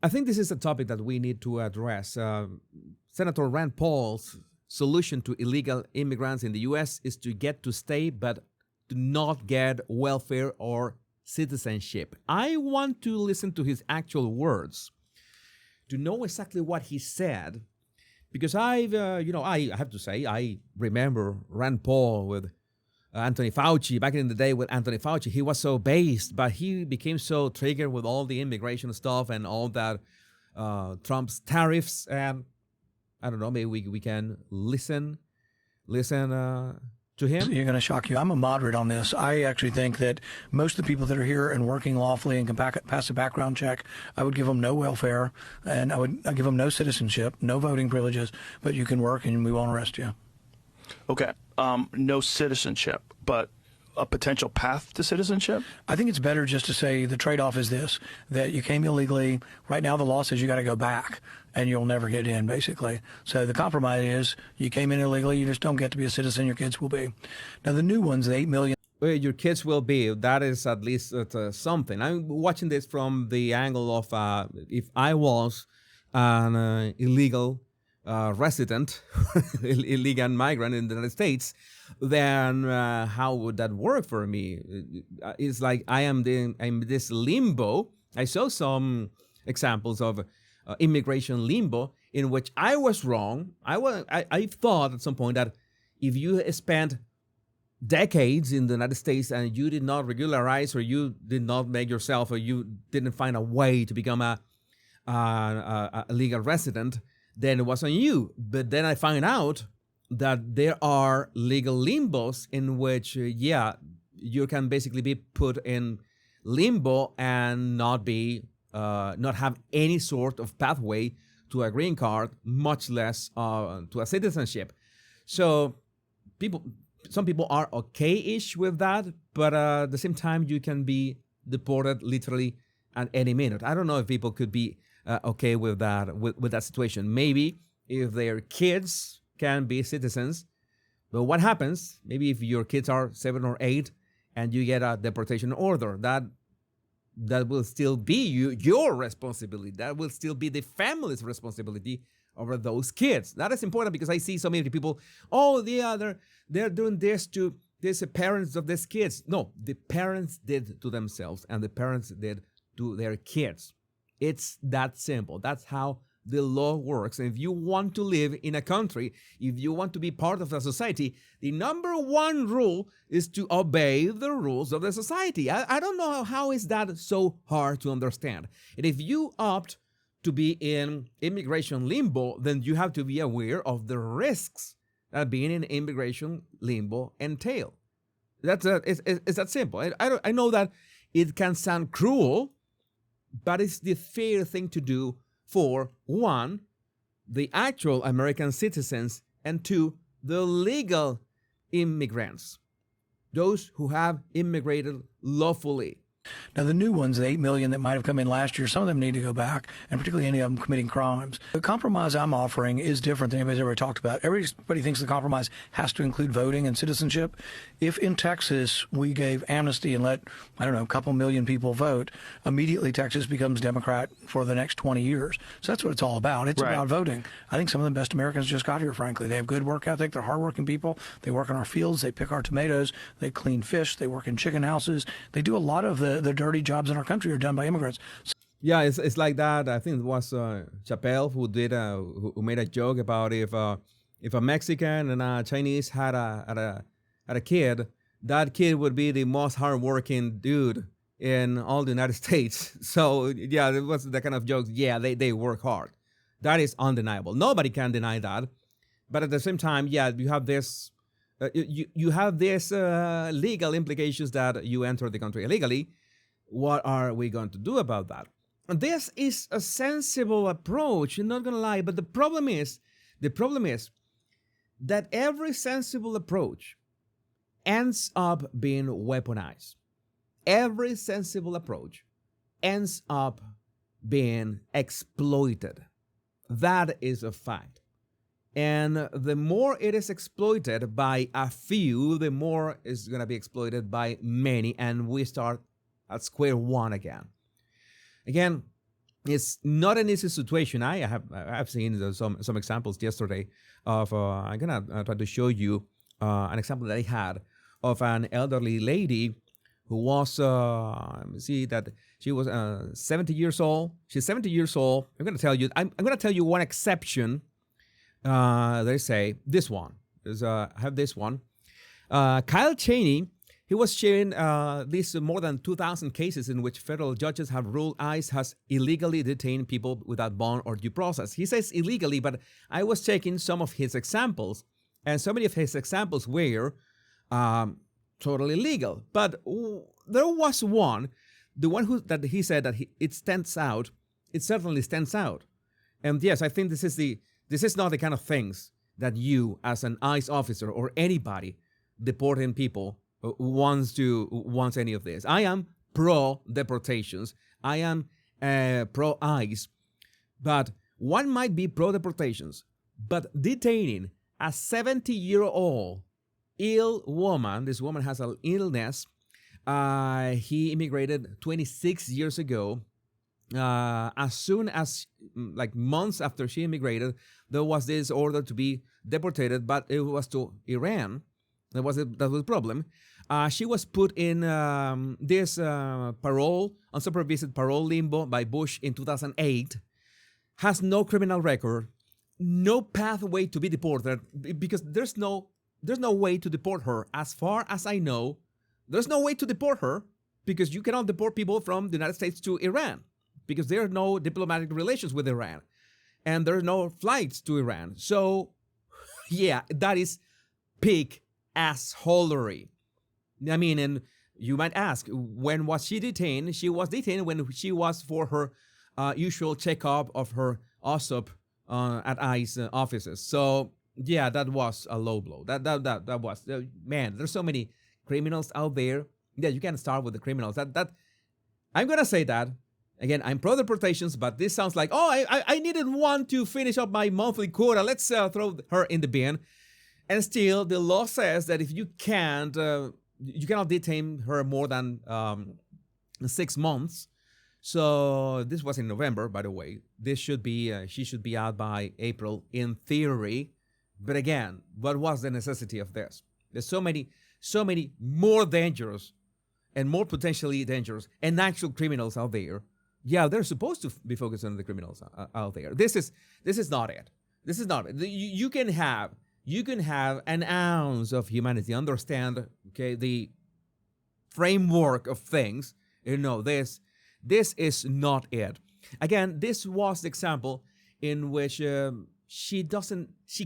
I think this is a topic that we need to address. Senator Rand Paul's solution to illegal immigrants in the U.S. is to get to stay, but to not get welfare or citizenship. I want to listen to his actual words to know exactly what he said, because I have to say, I remember Rand Paul with Anthony Fauci. Back in the day with Anthony Fauci, he was so based, but he became so triggered with all the immigration stuff and all that Trump's tariffs. And I don't know, maybe we can listen to him. You're going to shock you. I'm a moderate on this. I actually think that most of the people that are here and working lawfully and can pass a background check, I would give them no welfare, and I'd give them no citizenship, no voting privileges, but you can work and we won't arrest you. Okay. No citizenship, but a potential path to citizenship? I think it's better just to say the trade-off is this, that you came illegally. Right now the law says you got to go back and you'll never get in, basically. So the compromise is you came in illegally, you just don't get to be a citizen, your kids will be. Now the new ones, the 8 million. Well, your kids will be. That is at least something. I'm watching this from the angle of if I was an illegal resident, illegal migrant in the United States, then how would that work for me? It's like I'm this limbo. I saw some examples of immigration limbo in which I was wrong. I thought at some point that if you spent decades in the United States and you did not regularize, or you did not make yourself, or you didn't find a way to become a legal resident, then it was on you. But then I find out that there are legal limbos in which, you can basically be put in limbo and not have any sort of pathway to a green card, much less to a citizenship. So some people are okay-ish with that, but at the same time, you can be deported literally at any minute. I don't know if people could be okay with that, with that situation. Maybe if their kids can be citizens, but what happens maybe if your kids are 7 or 8 and you get a deportation order? That will still be your responsibility. That will still be the family's responsibility over those kids. That is important, because I see so many people, they're doing this to these parents of these kids. No, the parents did to themselves, and the parents did to their kids. It's that simple. That's how the law works. And if you want to live in a country, if you want to be part of a society, the number one rule is to obey the rules of the society. I don't know how is that so hard to understand. And if you opt to be in immigration limbo, then you have to be aware of the risks that being in immigration limbo entail. It's that simple. I know that it can sound cruel, but it's the fair thing to do for, one, the actual American citizens, and two, the legal immigrants, those who have immigrated lawfully. Now, the new ones, the 8 million that might have come in last year, some of them need to go back, and particularly any of them committing crimes. The compromise I'm offering is different than anybody's ever talked about. Everybody thinks the compromise has to include voting and citizenship. If in Texas we gave amnesty and let, a couple million people vote, immediately Texas becomes Democrat for the next 20 years. So that's what it's all about. It's about voting. I think some of the best Americans just got here, frankly. They have good work ethic. They're hardworking people. They work in our fields. They pick our tomatoes. They clean fish. They work in chicken houses. They do a lot of the dirty jobs in our country are done by immigrants. Yeah, it's like that. I think it was Chappelle who made a joke about if a Mexican and a Chinese had a kid, that kid would be the most hardworking dude in all the United States. So yeah, it was that kind of joke. Yeah, they work hard. That is undeniable. Nobody can deny that. But at the same time, yeah, you have this. You have this legal implications that you enter the country illegally. What are we going to do about that? And this is a sensible approach. I'm not going to lie, but the problem is that every sensible approach ends up being weaponized. Every sensible approach ends up being exploited. That is a fact. And the more it is exploited by a few, the more it's going to be exploited by many, and we start at square one again. Again, it's not an easy situation. I've seen some examples yesterday of I'm gonna try to show you an example that I had of an elderly lady who was see that she was 70 years old. She's 70 years old. I'm gonna tell you one exception. They say this one. I have this one. Kyle Cheney. He was sharing these more than 2,000 cases in which federal judges have ruled ICE has illegally detained people without bond or due process. He says illegally, but I was checking some of his examples, and so many of his examples were totally legal. But there was one, the one that he said that it stands out. It certainly stands out. And yes, I think this is not the kind of things that you, as an ICE officer or anybody deporting people, wants any of this. I am pro deportations. I am pro ICE. But one might be pro deportations, but detaining a 70-year-old ill woman, this woman has an illness. He immigrated 26 years ago. As soon as, like months after she immigrated, there was this order to be deported, but it was to Iran. That was the problem. She was put in this unsupervised parole limbo by Bush in 2008. Has no criminal record, no pathway to be deported because there's no way to deport her. As far as I know, there's no way to deport her because you cannot deport people from the United States to Iran because there are no diplomatic relations with Iran and there are no flights to Iran. So, yeah, that is peak assholery. I mean, and you might ask, when was she detained? She was detained when she was for her usual checkup of her OSUP at ICE offices. So, yeah, that was a low blow. That was, man, there's so many criminals out there. Yeah, you can start with the criminals. That I'm going to say that. Again, I'm pro deportations, but this sounds like, oh, I needed one to finish up my monthly quota. Let's throw her in the bin. And still, the law says that if you can't, you cannot detain her more than 6 months. So this was in November, by the way. This should be she should be out by April in theory. But again, what was the necessity of this? There's so many more dangerous and more potentially dangerous and actual criminals out there. Yeah, they're supposed to be focused on the criminals out there. This is not it. This is not it. You can have an ounce of humanity, understand, okay, the framework of things. You know, this is not it. Again, this was the example in which she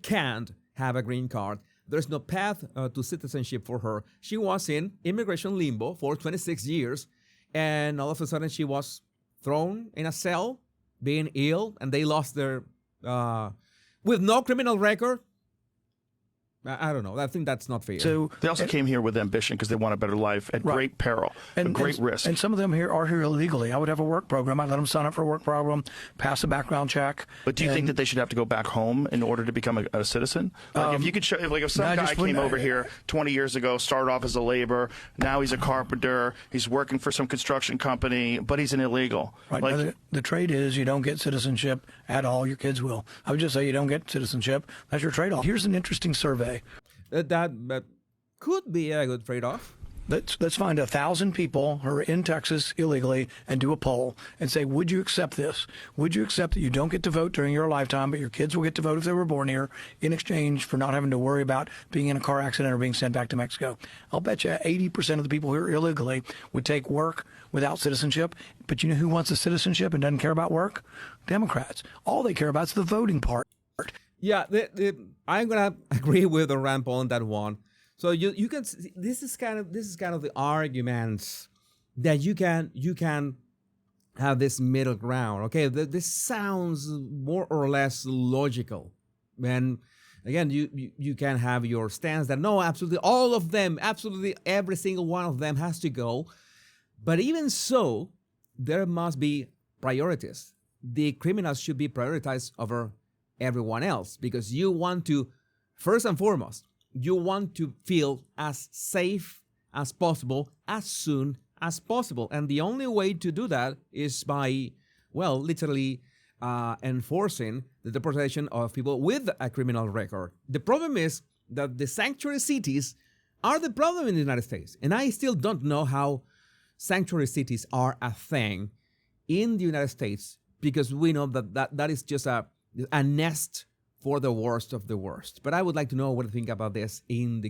can't have a green card. There's no path to citizenship for her. She was in immigration limbo for 26 years, and all of a sudden she was thrown in a cell, being ill, and they lost their, with no criminal record. I don't know. I think that's not fair. So they also came here with ambition because they want a better life at great peril, at great risk. And some of them are here illegally. I would have a work program. I'd let them sign up for a work program, pass a background check. But do you think that they should have to go back home in order to become a citizen? Like if you could show, like if some guy came over here 20 years ago, started off as a laborer, now he's a carpenter, he's working for some construction company, but he's an illegal. Right. Like, now, the trade is you don't get citizenship at all. Your kids will. I would just say you don't get citizenship. That's your trade-off. Here's an interesting survey. That could be a good trade-off. Let's find 1,000 people who are in Texas illegally and do a poll and say, would you accept this? Would you accept that you don't get to vote during your lifetime, but your kids will get to vote if they were born here in exchange for not having to worry about being in a car accident or being sent back to Mexico? I'll bet you 80% of the people who are illegally would take work without citizenship. But you know who wants the citizenship and doesn't care about work? Democrats. All they care about is the voting part. Yeah, I'm gonna agree with Rand Paul on that one. So you can, this is kind of the arguments that you can have this middle ground. Okay, this sounds more or less logical, and again, you can have your stance that no, absolutely all of them, absolutely every single one of them has to go. But even so, there must be priorities. The criminals should be prioritized over everyone else because you want to, first and foremost, you want to feel as safe as possible as soon as possible. And the only way to do that is by well, literally enforcing the deportation of people with a criminal record. The problem is that the sanctuary cities are the problem in the United States. And I still don't know how sanctuary cities are a thing in the United States, because we know that is just a nest for the worst of the worst. But I would like to know what you think about this in the